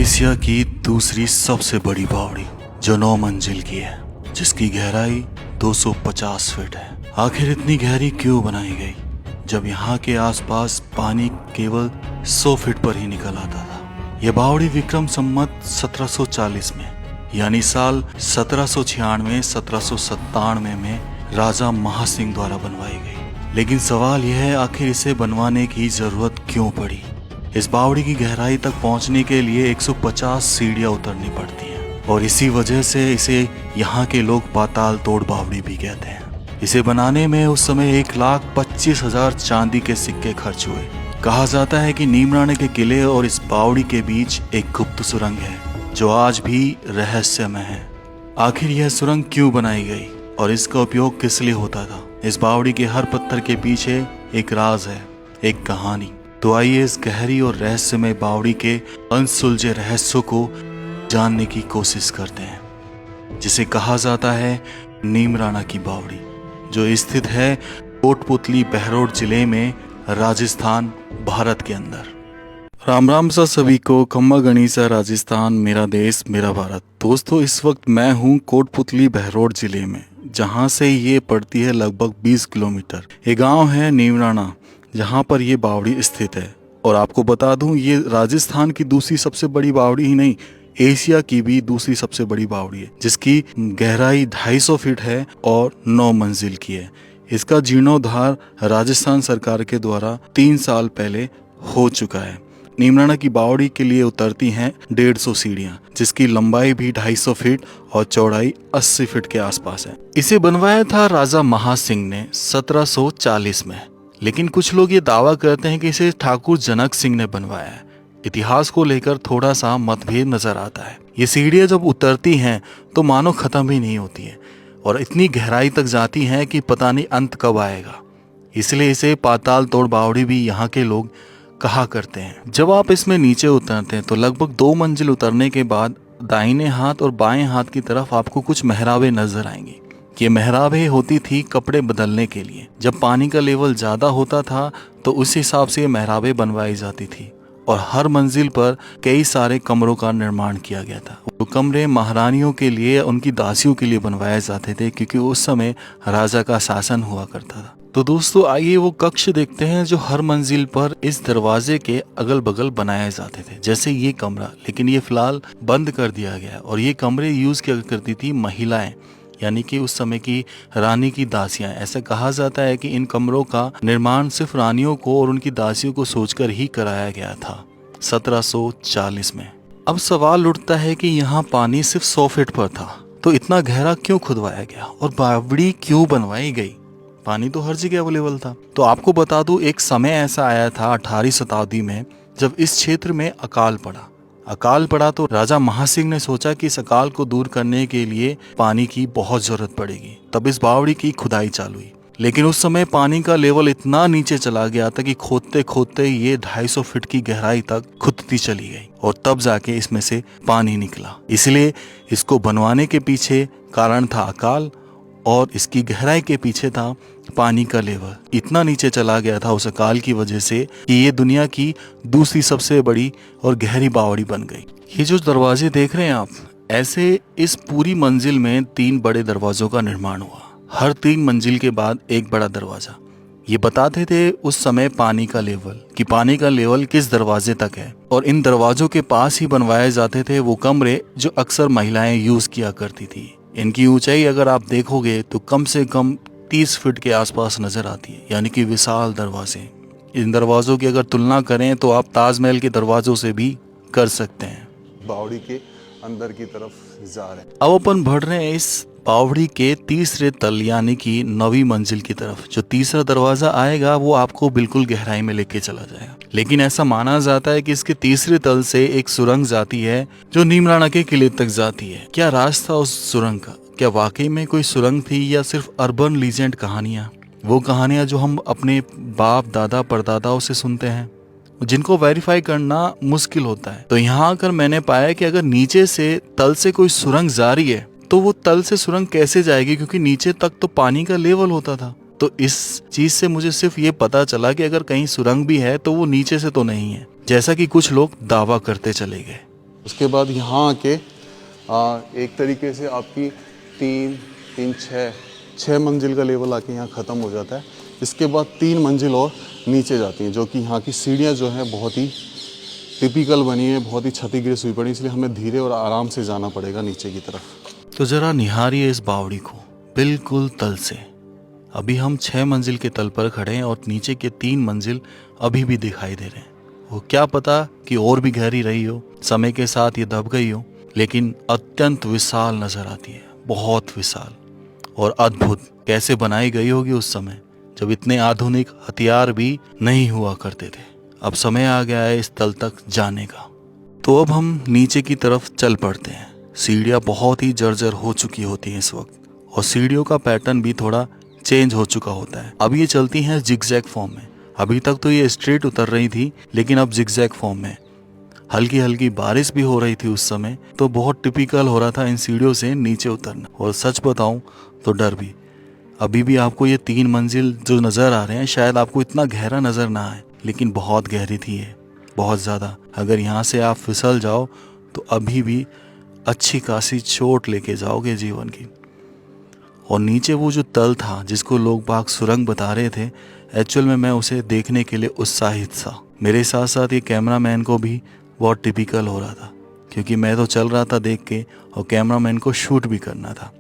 Asia की दूसरी सबसे बड़ी बावड़ी जो 9 मंजिल की है, जिसकी गहराई 250 फीट है। आखिर इतनी गहरी क्यों बनाई गई, जब यहाँ के आसपास पानी केवल 100 फीट पर ही निकल आता था। यह बावड़ी विक्रम संवत 1740 में यानी साल 1796-1797 में राजा महासिंह द्वारा बनवाई गई। लेकिन सवाल यह है, आखिर इसे बनवाने की जरूरत क्यों पड़ी। इस बावड़ी की गहराई तक पहुंचने के लिए 150 सीढ़ियां उतरनी पड़ती हैं और इसी वजह से इसे यहाँ के लोग पाताल तोड़ बावड़ी भी कहते हैं। इसे बनाने में उस समय 1,25,000 चांदी के सिक्के खर्च हुए। कहा जाता है कि नीमराणे के किले और इस बावड़ी के बीच एक गुप्त सुरंग है जो आज भी रहस्यमय है। आखिर यह सुरंग क्यों बनाई गई और इसका उपयोग किस लिए होता था। इस बावड़ी के हर पत्थर के पीछे एक राज है, एक कहानी। तो आइए इस गहरी और रहस्यमय बावड़ी के अनसुलझे रहस्यों को जानने की कोशिश करते हैं, जिसे कहा जाता है नीमराणा की बावड़ी, जो स्थित है कोटपुतली बहरोड जिले में, राजस्थान, भारत के अंदर। राम राम सा सभी को, खम्मा गणिसा राजस्थान, मेरा देश मेरा भारत। दोस्तों, इस वक्त मैं हूँ कोटपुतली बहरोड जिले में, जहाँ से ये पड़ती है लगभग 20 किलोमीटर। ये गांव है नीमराणा, जहाँ पर ये बावड़ी स्थित है। और आपको बता दूं, ये राजस्थान की दूसरी सबसे बड़ी बावड़ी ही नहीं, एशिया की भी दूसरी सबसे बड़ी बावड़ी है, जिसकी गहराई 250 फीट है और 9 मंजिल की है। इसका जीर्णोद्धार राजस्थान सरकार के द्वारा 3 साल पहले हो चुका है। नीमराणा की बावड़ी के लिए उतरती हैं 150 सीढ़ियां, जिसकी लंबाई भी 250 फीट और चौड़ाई 80 फीट के आसपास है। इसे बनवाया था राजा महासिंह ने 1740 में। लेकिन कुछ लोग ये दावा करते हैं कि इसे ठाकुर जनक सिंह ने बनवाया है। इतिहास को लेकर थोड़ा सा मतभेद नजर आता है। ये सीढ़ियां जब उतरती हैं तो मानो खत्म ही नहीं होती है और इतनी गहराई तक जाती हैं कि पता नहीं अंत कब आएगा। इसलिए इसे पाताल तोड़ बावड़ी भी यहाँ के लोग कहा करते हैं। जब आप इसमें नीचे उतरते हैं तो लगभग 2 मंजिल उतरने के बाद दाहिने हाथ और बाएं हाथ की तरफ आपको कुछ मेहराबें नजर आएंगी। ये मेहराबें होती थी कपड़े बदलने के लिए। जब पानी का लेवल ज्यादा होता था तो उस हिसाब से ये मेहराबें बनवाई जाती थी और हर मंजिल पर कई सारे कमरों का निर्माण किया गया था। वो कमरे महारानियों के लिए, उनकी दासियों के लिए बनवाए जाते थे, क्योंकि उस समय राजा का शासन हुआ करता था। तो दोस्तों, आइए वो कक्ष देखते हैं जो हर मंजिल पर इस दरवाजे के अगल बगल बनाए जाते थे। जैसे ये कमरा, लेकिन ये फिलहाल बंद कर दिया गया और ये कमरे यूज किया करती थी महिलाएं, यानी कि उस समय की रानी की दासियां। ऐसा कहा जाता है कि इन कमरों का निर्माण सिर्फ रानियों को और उनकी दासियों को सोचकर ही कराया गया था 1740 में। अब सवाल उठता है कि यहाँ पानी सिर्फ 100 फीट पर था, तो इतना गहरा क्यों खुदवाया गया और बावड़ी क्यों बनवाई गई। पानी तो हर जगह अवेलेबल था। तो आपको बता दूं, एक समय ऐसा आया था 18वीं शताब्दी में, जब इस क्षेत्र में अकाल पड़ा तो राजा महासिंह ने सोचा कि इस अकाल को दूर करने के लिए पानी की बहुत जरूरत पड़ेगी। तब इस बावड़ी की खुदाई चालू हुई। लेकिन उस समय पानी का लेवल इतना नीचे चला गया था कि खोदते खोदते ये 250 फीट की गहराई तक खुदती चली गई और तब जाके इसमें से पानी निकला। इसलिए इसको बनवाने के पीछे कारण था अकाल और इसकी गहराई के पीछे था पानी का लेवल इतना नीचे चला गया था उस अकाल की वजह से कि ये दुनिया की दूसरी सबसे बड़ी और गहरी बावड़ी बन गई। ये जो दरवाजे देख रहे हैं आप, ऐसे इस पूरी मंजिल में 3 बड़े दरवाजों का निर्माण हुआ। हर 3 मंजिल के बाद एक बड़ा दरवाजा। ये बताते थे उस समय पानी का लेवल किस दरवाजे तक है और इन दरवाजों के पास ही बनवाए जाते थे वो कमरे जो अक्सर महिलाएं यूज किया करती थी। इनकी ऊंचाई अगर आप देखोगे तो कम से कम 30 फीट के आसपास नजर आती है, यानी कि विशाल दरवाजे। इन दरवाजों की अगर तुलना करें तो आप ताजमहल के दरवाजों से भी कर सकते हैं। बावड़ी के अंदर की तरफ जा रहे हैं। अब अपन बढ़ रहे हैं इस बावड़ी के तीसरे तल, यानी कि 9वीं मंजिल की तरफ। जो तीसरा दरवाजा आएगा वो आपको बिल्कुल गहराई में लेके चला जाएगा। लेकिन ऐसा माना जाता है कि इसके तीसरे तल से एक सुरंग जाती है जो नीमराणा के किले तक जाती है। क्या राज था उस सुरंग का? क्या वाकई में कोई सुरंग थी या सिर्फ अर्बन लीजेंड कहानियां? वो कहानियां जो हम अपने बाप दादा परदादाओं से सुनते हैं, जिनको वेरीफाई करना मुश्किल होता है। तो यहाँ आकर मैंने पाया कि अगर नीचे से तल से कोई सुरंग जारी है तो वो तल से सुरंग कैसे जाएगी, क्योंकि नीचे तक तो पानी का लेवल होता था। तो इस चीज से मुझे सिर्फ ये पता चला कि अगर कहीं सुरंग भी है तो वो नीचे से तो नहीं है, जैसा कि कुछ लोग दावा करते चले गए। उसके बाद यहाँ आके एक तरीके से आपकी 6 मंजिल का लेवल आके यहाँ ख़त्म हो जाता है। इसके बाद 3 मंजिल और नीचे जाती हैं, जो कि यहाँ की सीढ़ियाँ जो हैं बहुत ही टिपिकल बनी है, बहुत ही क्षतिग्रस्त हुई पड़ी, इसलिए हमें धीरे और आराम से जाना पड़ेगा नीचे की तरफ। तो जरा निहारिए इस बावड़ी को बिल्कुल तल से। अभी हम 6 मंजिल के तल पर खड़े हैं और नीचे के 3 मंजिल अभी भी दिखाई दे रहे हैं। वो क्या पता कि और भी गहरी रही हो, समय के साथ ये दब गई हो, लेकिन अत्यंत विशाल नजर आती है, बहुत विशाल और अद्भुत। कैसे बनाई गई होगी उस समय जब इतने आधुनिक हथियार भी नहीं हुआ करते थे। अब समय आ गया है इस तल तक जाने का। तो अब हम नीचे की तरफ चल पड़ते हैं। सीढ़ियाँ बहुत ही जर्जर हो चुकी होती हैं इस वक्त, और सीढ़ियों का पैटर्न भी थोड़ा चेंज हो चुका होता है। अब ये चलती हैं जिगजैग फॉर्म में। अभी तक तो ये स्ट्रेट उतर रही थी, लेकिन अब जिगजैग फॉर्म में। हल्की हल्की बारिश भी हो रही थी उस समय, तो बहुत टिपिकल हो रहा था इन सीढ़ियों से नीचे उतरना। और सच बताऊं तो डर भी। अभी भी आपको ये 3 मंजिल जो नज़र आ रहे हैं, शायद आपको इतना गहरा नज़र ना आए, लेकिन बहुत गहरी थी ये, बहुत ज़्यादा। अगर यहाँ से आप फिसल जाओ तो अभी भी अच्छी खासी चोट लेके जाओगे जीवन की। और नीचे वो जो तल था जिसको लोग बाग सुरंग बता रहे थे, एक्चुअल में मैं उसे देखने के लिए उत्साहित था। मेरे साथ साथ ये कैमरामैन को भी बहुत टिपिकल हो रहा था, क्योंकि मैं तो चल रहा था देख के और कैमरामैन को शूट भी करना था।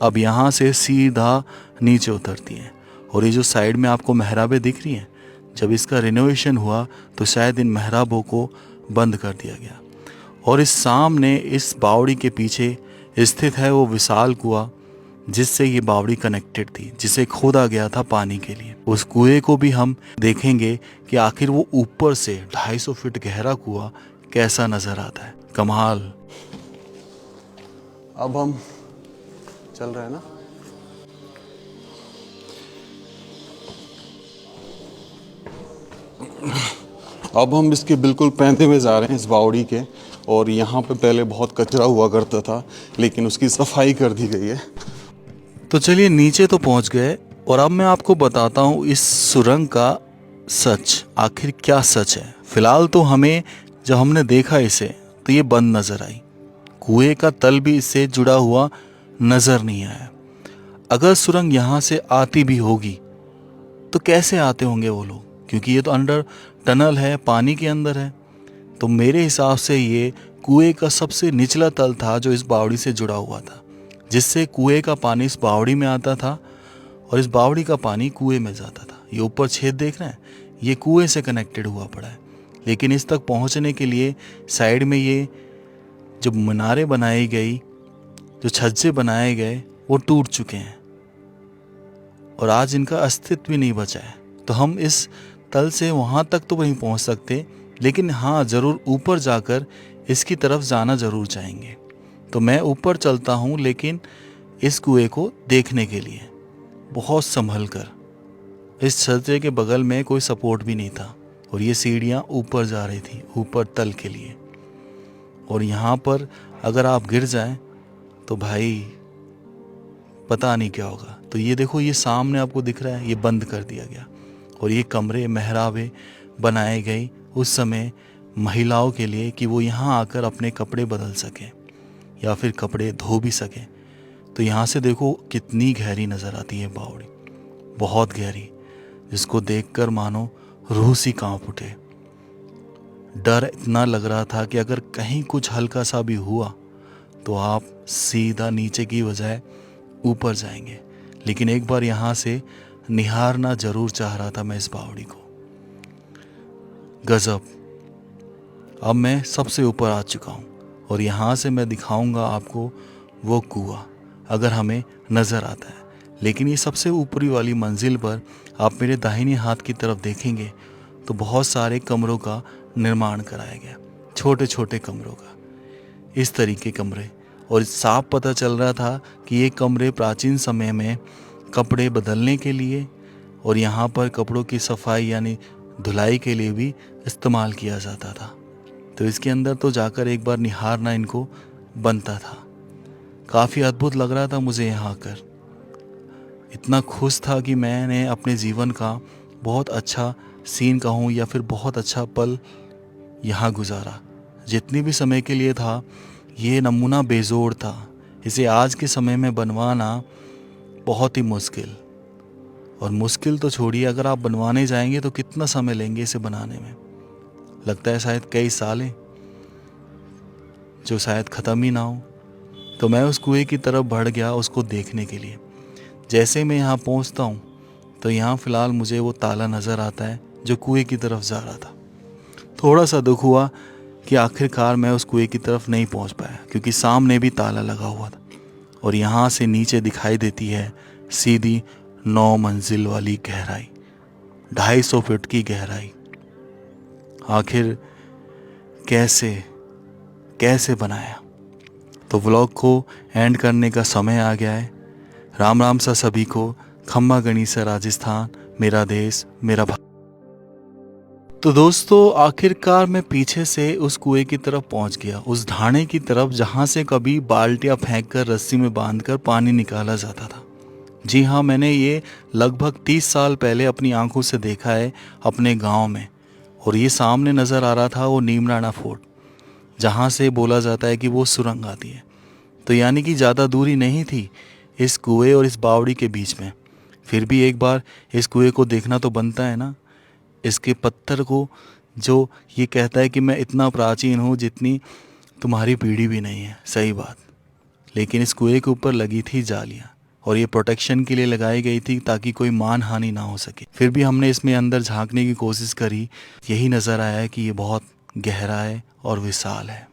अब यहाँ से सीधा नीचे उतरती हैं, और ये जो साइड में आपको मेहराबें दिख रही हैं, जब इसका रिनोवेशन हुआ तो शायद इन मेहराबों को बंद कर दिया गया। और इस सामने इस बावड़ी के पीछे स्थित है वो विशाल कुआं जिससे ये बावड़ी कनेक्टेड थी, जिसे खोदा गया था पानी के लिए। उस कुएं को भी हम देखेंगे कि आखिर वो ऊपर से 250 फीट गहरा कुआं कैसा नजर आता है। कमाल। अब हम चल रहे हैं ना, अब हम इसके बिल्कुल पैंते में जा रहे हैं इस बावड़ी के। और यहाँ पे पहले बहुत कचरा हुआ करता था, लेकिन उसकी सफाई कर दी गई है। तो चलिए नीचे तो पहुंच गए, और अब मैं आपको बताता हूँ इस सुरंग का सच। आखिर क्या सच है। फिलहाल तो हमें जब हमने देखा इसे तो ये बंद नजर आई। कुएं का तल भी इससे जुड़ा हुआ नजर नहीं आया। अगर सुरंग यहाँ से आती भी होगी तो कैसे आते होंगे वो लोग, क्योंकि ये तो अंडर टनल है, पानी के अंदर है। तो मेरे हिसाब से ये कुएं का सबसे निचला तल था जो इस बावड़ी से जुड़ा हुआ था, जिससे कुएं का पानी इस बावड़ी में आता था और इस बावड़ी का पानी कुएं में जाता था। ये ऊपर छेद देख रहे हैं, ये कुएं से कनेक्टेड हुआ पड़ा है। लेकिन इस तक पहुंचने के लिए साइड में ये जो मीनारें बनाई गई, जो छज्जे बनाए गए, वो टूट चुके हैं और आज इनका अस्तित्व भी नहीं बचा है। तो हम इस तल से वहाँ तक तो नहीं पहुँच सकते, लेकिन हाँ ज़रूर ऊपर जाकर इसकी तरफ जाना ज़रूर चाहेंगे। तो मैं ऊपर चलता हूँ, लेकिन इस कुएं को देखने के लिए बहुत संभल कर। इस छज्जे के बगल में कोई सपोर्ट भी नहीं था और ये सीढ़ियाँ ऊपर जा रही थी, ऊपर तल के लिए। और यहाँ पर अगर आप गिर जाएं तो भाई पता नहीं क्या होगा। तो ये देखो, ये सामने आपको दिख रहा है, ये बंद कर दिया गया। और ये कमरे, मेहराबें बनाए गई उस समय महिलाओं के लिए कि वो यहाँ आकर अपने कपड़े बदल सकें या फिर कपड़े धो भी सकें। तो यहाँ से देखो कितनी गहरी नज़र आती है बावड़ी, बहुत गहरी, जिसको देखकर मानो रूह सी कांप उठे। डर इतना लग रहा था कि अगर कहीं कुछ हल्का सा भी हुआ तो आप सीधा नीचे की बजाय ऊपर जाएंगे। लेकिन एक बार यहाँ से निहारना जरूर चाह रहा था मैं इस बावड़ी को। गजब। अब मैं सबसे ऊपर आ चुका हूँ और यहाँ से मैं दिखाऊंगा आपको वो कुआं, अगर हमें नज़र आता है। लेकिन ये सबसे ऊपरी वाली मंजिल पर आप मेरे दाहिने हाथ की तरफ देखेंगे तो बहुत सारे कमरों का निर्माण कराया गया, छोटे छोटे कमरों का, इस तरीके कमरे। और साफ पता चल रहा था कि ये कमरे प्राचीन समय में कपड़े बदलने के लिए और यहाँ पर कपड़ों की सफाई यानी धुलाई के लिए भी इस्तेमाल किया जाता था। तो इसके अंदर तो जाकर एक बार निहारना इनको बनता था। काफ़ी अद्भुत लग रहा था मुझे यहाँ आकर। इतना खुश था कि मैंने अपने जीवन का बहुत अच्छा सीन कहूँ या फिर बहुत अच्छा पल यहाँ गुजारा, जितनी भी समय के लिए था ये नमूना बेजोड़ था। इसे आज के समय में बनवाना बहुत ही मुश्किल, और मुश्किल तो छोड़िए, अगर आप बनवाने जाएंगे तो कितना समय लेंगे इसे बनाने में। लगता है शायद कई सालें, जो शायद ख़त्म ही ना हो। तो मैं उस कुएं की तरफ बढ़ गया उसको देखने के लिए। जैसे मैं यहाँ पहुँचता हूँ तो यहाँ फ़िलहाल मुझे वो ताला नज़र आता है जो कुएं की तरफ जा रहा था। थोड़ा सा दुख हुआ कि आखिरकार मैं उस कुएं की तरफ नहीं पहुँच पाया, क्योंकि सामने भी ताला लगा हुआ था और यहाँ से नीचे दिखाई देती है सीधी 9 मंजिल वाली गहराई, 250 फीट की गहराई। आखिर कैसे बनाया? तो व्लॉग को एंड करने का समय आ गया है। राम राम सा सभी को। खम्मा गणिसा राजस्थान, मेरा देश मेरा भारत। तो दोस्तों आखिरकार मैं पीछे से उस कुएं की तरफ पहुंच गया, उस ढाणे की तरफ जहां से कभी बाल्टियां फेंक कर रस्सी में बांधकर पानी निकाला जाता था। जी हाँ, मैंने ये लगभग 30 साल पहले अपनी आंखों से देखा है अपने गांव में। और ये सामने नज़र आ रहा था वो नीमराणा फोर्ट, जहाँ से बोला जाता है कि वो सुरंग आती है। तो यानी कि ज़्यादा दूरी नहीं थी इस कुएं और इस बावड़ी के बीच में। फिर भी एक बार इस कुएं को देखना तो बनता है ना, इसके पत्थर को, जो ये कहता है कि मैं इतना प्राचीन हूँ जितनी तुम्हारी पीढ़ी भी नहीं है। सही बात। लेकिन इस कुएं के ऊपर लगी थी जालियाँ, और ये प्रोटेक्शन के लिए लगाई गई थी ताकि कोई मान हानि ना हो सके। फिर भी हमने इसमें अंदर झांकने की कोशिश करी, यही नज़र आया है कि ये बहुत गहरा है और विशाल है।